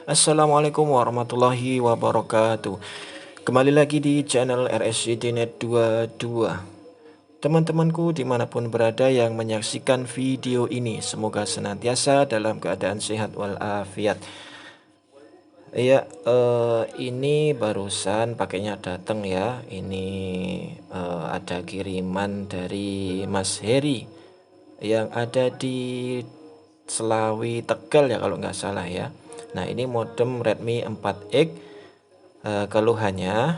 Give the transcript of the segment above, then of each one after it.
Assalamualaikum warahmatullahi wabarakatuh. Kembali lagi di channel RSCD Net 22. Teman-temanku dimanapun berada yang menyaksikan video ini, semoga senantiasa dalam keadaan sehat walafiat. Ya, ini barusan pakainya datang ya. Ini ada kiriman dari Mas Heri yang ada di Selawi Tegal ya kalau nggak salah ya. Nah, ini modem Redmi 4X. Keluhannya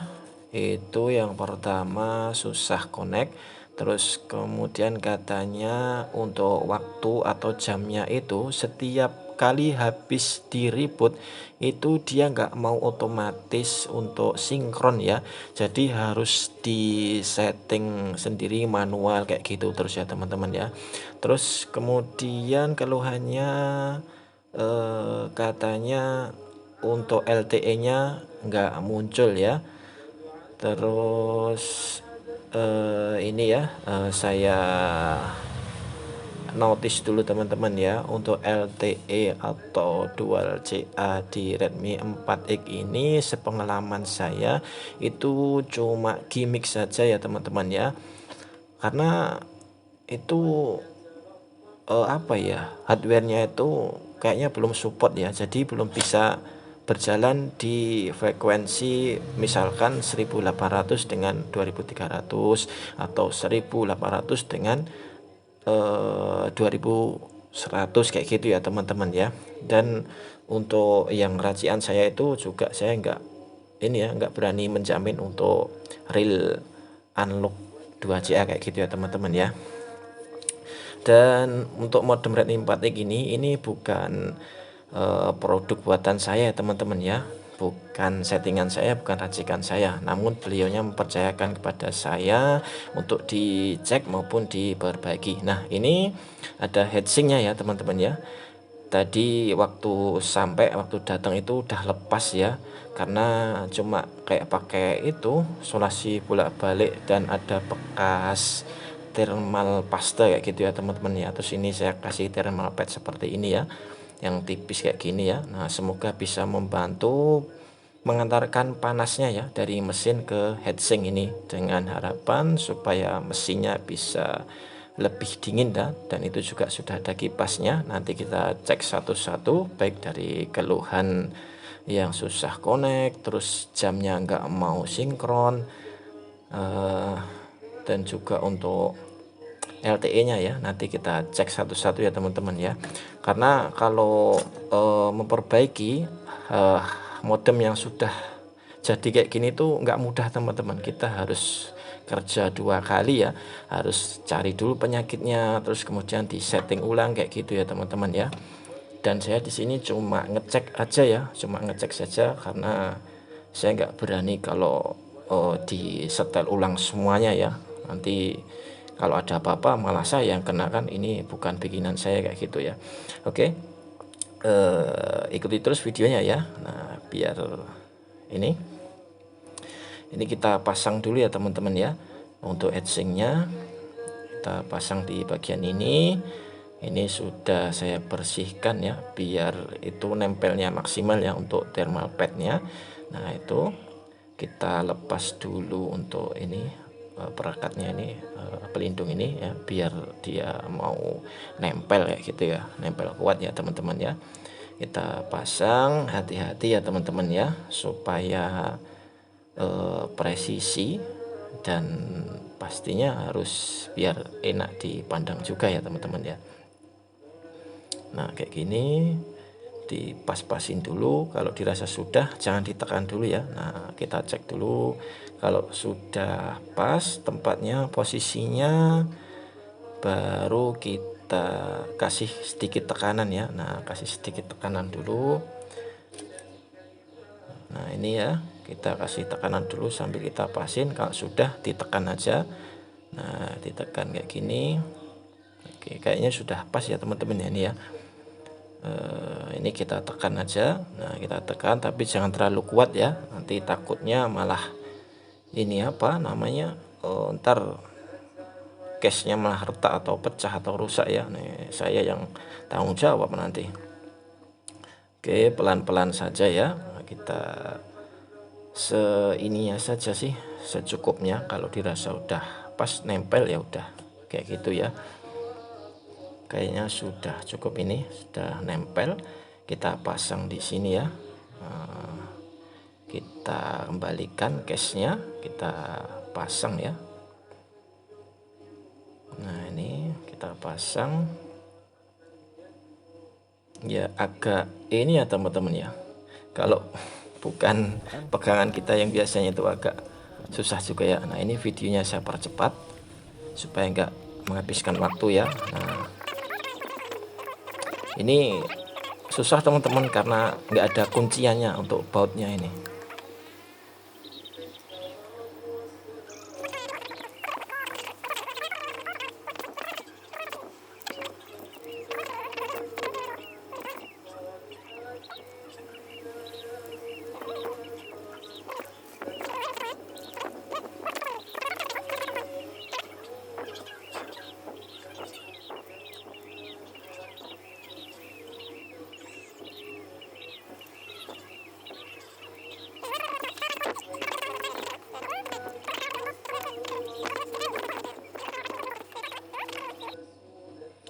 itu yang pertama susah connect, terus kemudian katanya untuk waktu atau jamnya itu setiap kali habis di reboot itu dia nggak mau otomatis untuk sinkron ya, jadi harus di setting sendiri manual kayak gitu terus ya teman-teman ya. Terus kemudian keluhannya katanya untuk LTE-nya nggak muncul ya. Terus ini ya, saya notice dulu teman-teman ya, untuk LTE atau dual CA di Redmi 4X ini sepengalaman saya itu cuma gimmick saja ya teman-teman ya, karena itu apa ya, hardwarenya itu kayaknya belum support ya, jadi belum bisa berjalan di frekuensi misalkan 1800 dengan 2300 atau 1800 dengan 2100 kayak gitu ya teman-teman ya. Dan untuk yang racian saya itu juga saya nggak berani menjamin untuk real unlock 2CA kayak gitu ya teman-teman ya. Dan untuk modem Redmi 4X ini bukan produk buatan saya teman-teman ya, bukan settingan saya, bukan racikan saya, namun beliaunya mempercayakan kepada saya untuk dicek maupun diperbaiki. Nah, ini ada heatsinknya ya teman-teman ya. Tadi waktu datang itu udah lepas ya, karena cuma kayak pakai itu solasi bolak-balik dan ada bekas thermal paste kayak gitu ya teman-teman ya. Terus ini saya kasih thermal pad seperti ini ya, yang tipis kayak gini ya. Nah, semoga bisa membantu mengantarkan panasnya ya dari mesin ke heatsink ini, dengan harapan supaya mesinnya bisa lebih dingin dan itu juga sudah ada kipasnya. Nanti kita cek satu-satu, baik dari keluhan yang susah connect, terus jamnya nggak mau sinkron, dan juga untuk LTE-nya ya, nanti kita cek satu-satu ya teman-teman ya. Karena kalau memperbaiki uh, modem yang sudah jadi kayak gini tuh nggak mudah teman-teman, kita harus kerja 2 kali ya, harus cari dulu penyakitnya, terus kemudian di setting ulang kayak gitu ya teman-teman ya. Dan saya di sini cuma ngecek aja ya, cuma ngecek saja, karena saya nggak berani kalau di setel ulang semuanya ya, nanti kalau ada apa-apa malah saya yang kena, kan ini bukan bikinan saya kayak gitu ya. Oke, ikuti terus videonya ya. Nah, biar ini kita pasang dulu ya teman-teman ya. Untuk heatsinknya kita pasang di bagian ini sudah saya bersihkan ya, biar itu nempelnya maksimal ya untuk thermal padnya. Nah, itu kita lepas dulu untuk ini perekatnya, ini pelindung ini ya, biar dia mau nempel kayak gitu ya, nempel kuat ya teman-teman ya. Kita pasang hati-hati ya teman-teman ya, supaya presisi, dan pastinya harus biar enak dipandang juga ya teman-teman ya. Nah, kayak gini dipas-pasin dulu, kalau dirasa sudah jangan ditekan dulu ya. Nah, kita cek dulu kalau sudah pas tempatnya, posisinya, baru kita kasih sedikit tekanan ya. Nah, kasih sedikit tekanan dulu. Nah, ini ya, kita kasih tekanan dulu sambil kita pasin. Kalau sudah, ditekan aja. Nah, ditekan kayak gini. Oke, kayaknya sudah pas ya teman-teman ya ini ya. Ini kita tekan aja. Nah, kita tekan tapi jangan terlalu kuat ya, nanti takutnya malah ini apa namanya, ntar case-nya malah retak atau pecah atau rusak ya. Nih, saya yang tanggung jawab nanti. Oke, pelan-pelan saja ya, kita seininya saja sih, secukupnya. Kalau dirasa udah pas nempel ya udah kayak gitu ya, kayaknya sudah cukup, ini sudah nempel. Kita pasang di sini ya. Kita kembalikan case-nya, kita pasang ya. Nah ini kita pasang ya, agak ini ya teman-teman ya, kalau bukan pegangan kita yang biasanya itu agak susah juga ya. Nah ini videonya saya percepat supaya nggak menghabiskan waktu ya. Nah ini susah teman-teman karena nggak ada kunciannya untuk bautnya ini.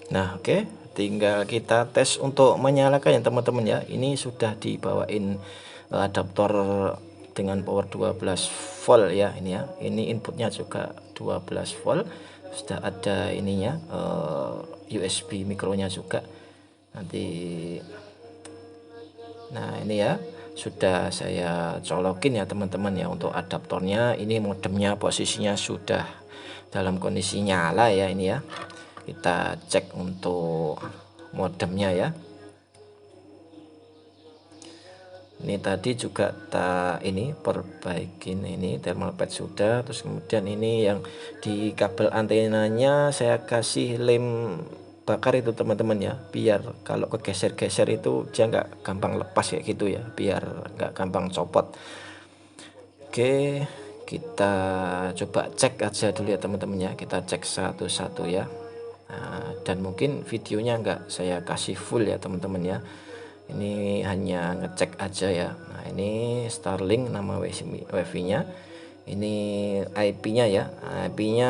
Nah oke, tinggal kita tes untuk menyalakan ya teman-teman ya. Ini sudah dibawain adaptor dengan power 12 volt ya, ini ya. Ini inputnya juga 12 volt, sudah ada ininya, USB mikronya juga nanti. Nah ini ya, sudah saya colokin ya teman-teman ya untuk adaptornya. Ini modemnya posisinya sudah dalam kondisi nyala ya, ini ya. Kita cek untuk modemnya ya. Ini tadi juga ini perbaikin, ini thermal pad sudah. Terus kemudian ini yang di kabel antenanya saya kasih lem bakar itu teman-teman ya, biar kalau kegeser-geser itu dia nggak gampang lepas kayak gitu ya, biar nggak gampang copot. Oke, kita coba cek aja dulu ya teman-teman ya, kita cek satu-satu ya. Nah, dan mungkin videonya nggak saya kasih full ya teman-teman ya, ini hanya ngecek aja ya. Nah ini Starlink nama wifi nya, ini IP nya ya. IP nya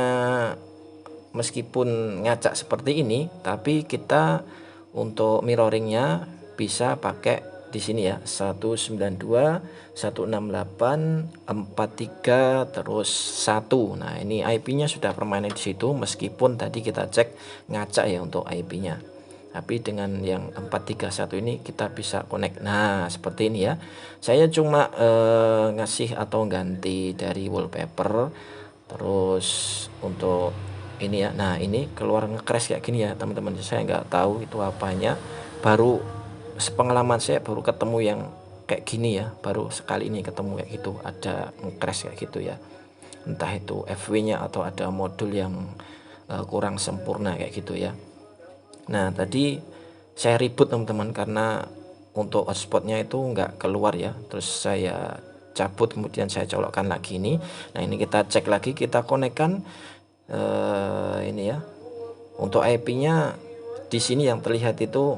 meskipun ngacak seperti ini, tapi kita untuk mirroringnya bisa pakai di sini ya, 192.168.43 terus 1. Nah ini IP nya sudah permanen di situ, meskipun tadi kita cek ngacak ya untuk IP nya, tapi dengan yang 431 ini kita bisa connect. Nah seperti ini ya, saya cuma ngasih atau ganti dari wallpaper. Terus untuk ini ya, nah ini keluar nge-crash kayak gini ya teman-teman, saya nggak tahu itu apanya, baru sepengalaman saya baru ketemu yang kayak gini ya, baru sekali ini ketemu kayak gitu, ada nge-crash kayak gitu ya, entah itu FW nya atau ada modul yang kurang sempurna kayak gitu ya. Nah tadi saya ribut teman-teman karena untuk hotspotnya itu nggak keluar ya, terus saya cabut kemudian saya colokkan lagi ini. Nah ini kita cek lagi, kita konekkan ini ya, untuk IP nya di sini yang terlihat itu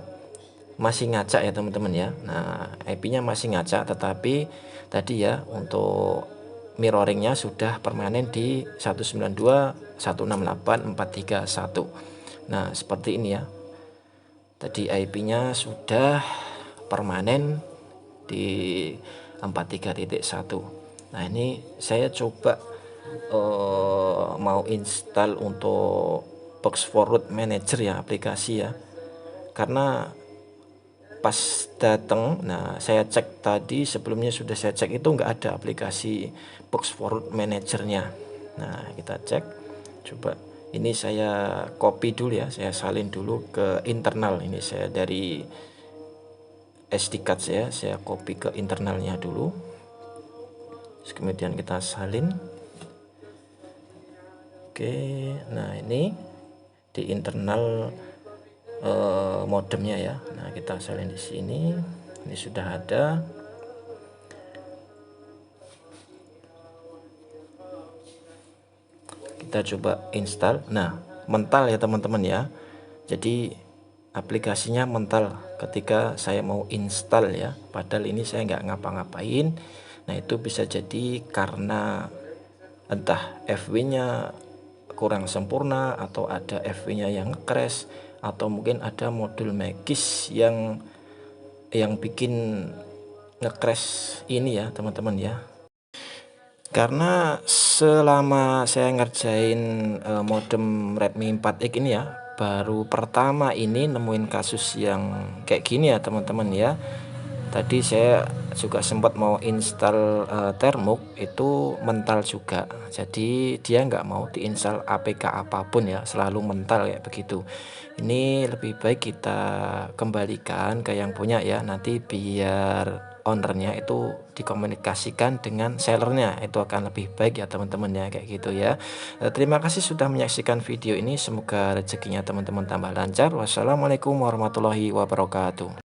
masih ngacak ya teman-teman ya. Nah IP nya masih ngacak, tetapi tadi ya untuk mirroringnya sudah permanen di 192.168.431. Nah seperti ini ya, tadi IP nya sudah permanen di 43.1. Nah ini saya coba mau install untuk box forward manager ya, aplikasi ya, karena pas datang, nah saya cek tadi sebelumnya sudah saya cek itu nggak ada aplikasi box forward manajernya. Nah kita cek, coba ini saya copy dulu ya, saya salin dulu ke internal. Ini saya dari SD card saya copy ke internalnya dulu, terus kemudian kita salin. Oke, nah ini di internal modemnya ya. Nah kita salin di sini, ini sudah ada. Kita coba install. Nah mental ya teman-teman ya, jadi aplikasinya mental ketika saya mau install ya, padahal ini saya nggak ngapa-ngapain. Nah itu bisa jadi karena entah FW-nya kurang sempurna, atau ada FW-nya yang crash, atau mungkin ada modul magis yang bikin nge-crash ini ya teman-teman ya. Karena selama saya ngerjain modem Redmi 4X ini ya, baru pertama ini nemuin kasus yang kayak gini ya teman-teman ya. Tadi saya juga sempat mau install Termux, itu mental juga. Jadi dia nggak mau diinstal APK apapun ya, selalu mental kayak begitu. Ini lebih baik kita kembalikan ke yang punya ya, nanti biar ownernya itu dikomunikasikan dengan sellernya, itu akan lebih baik ya teman-teman ya, kayak gitu ya. Terima kasih sudah menyaksikan video ini, semoga rezekinya teman-teman tambah lancar. Wassalamualaikum warahmatullahi wabarakatuh.